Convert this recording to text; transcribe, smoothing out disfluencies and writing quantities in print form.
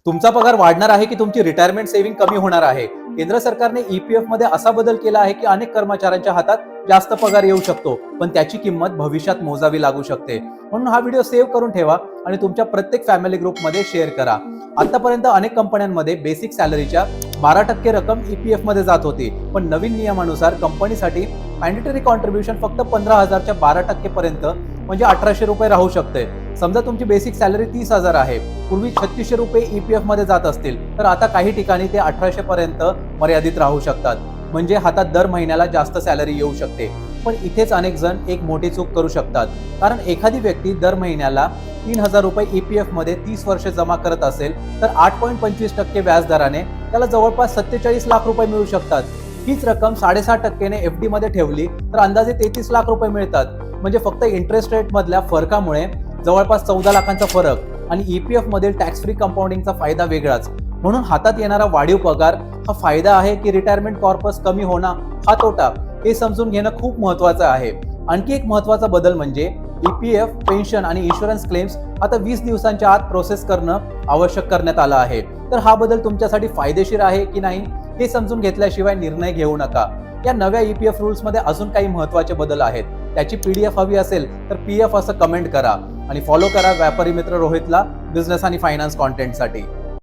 तुमचा पगार वाढणार आहे की तुमची रिटायरमेंट सेव्हिंग कमी होणार आहे? केंद्र सरकारने ईपीएफ मध्ये असा बदल केला आहे की अनेक कर्मचाऱ्यांच्या हातात जास्त पगार येऊ शकतो, पण त्याची किंमत भविष्यात मोजावी लागू शकते. म्हणून हा व्हिडिओ सेव्ह करून ठेवा आणि तुमच्या प्रत्येक फॅमिली ग्रुपमध्ये शेअर करा. आतापर्यंत अनेक कंपन्यांमध्ये बेसिक सॅलरीच्या 12% रक्कम ईपीएफ मध्ये जात होती, पण नवीन नियमानुसार कंपनीसाठी मॅन्डेटरी कॉन्ट्रीब्युशन फक्त 15,000च्या 12% पर्यंत म्हणजे 1,800 रुपये राहू शकते. समजा तुमची बेसिक सॅलरी 30,000 आहे, पूर्वी 3600 रुपये ईपीएफ मध्ये जात असतील, तर आता काही ठिकाणी ते 1,800 पर्यंत मर्यादित राहू शकतात. म्हणजे हातात दर महिन्याला जास्त सॅलरी येऊ शकते. पण इथेच अनेक जण एक मोठी चूक करू शकतात, कारण एखादी व्यक्ती दर महिन्याला 3,000 रुपये ईपीएफ मध्ये 30 वर्ष जमा करत असेल, तर 8.25% व्याज दराने त्याला जवळपास 47 लाख रुपये मिळू शकतात. हीच रक्कम 6.5% एफडी मध्ये ठेवली तर अंदाजे 33 लाख रुपये मिळतात. म्हणजे फक्त इंटरेस्ट रेट मधल्या फरकामुळे जवळपास 14 लाखांचा फरक आणि ईपीएफ मधील टॅक्स फ्री कंपाऊंडिंगचा फायदा वेगळाच. म्हणून हातात येणारा वाढीव पगार हा फायदा आहे की रिटायरमेंट कॉर्पस कमी होणं हा तोटा, हे समजून घेणं खूप महत्वाचं आहे. आणखी एक महत्वाचा बदल म्हणजे ईपीएफ, पेन्शन आणि इन्शुरन्स क्लेम्स आता 20 दिवसांच्या आत प्रोसेस करणं आवश्यक करण्यात आलं आहे. तर हा बदल तुमच्यासाठी फायदेशीर आहे की नाही हे समजून घेतल्याशिवाय निर्णय घेऊ नका. या नव्या ईपीएफ रूल्स मध्ये अजून काही महत्वाचे बदल आहेत. त्याची पीडीएफ हवी असेल तर पीएफ असं कमेंट करा आणि फॉलो करा व्यापारी मित्र रोहितला बिझनेस आणि फायनान्स कॉन्टेंटसाठी.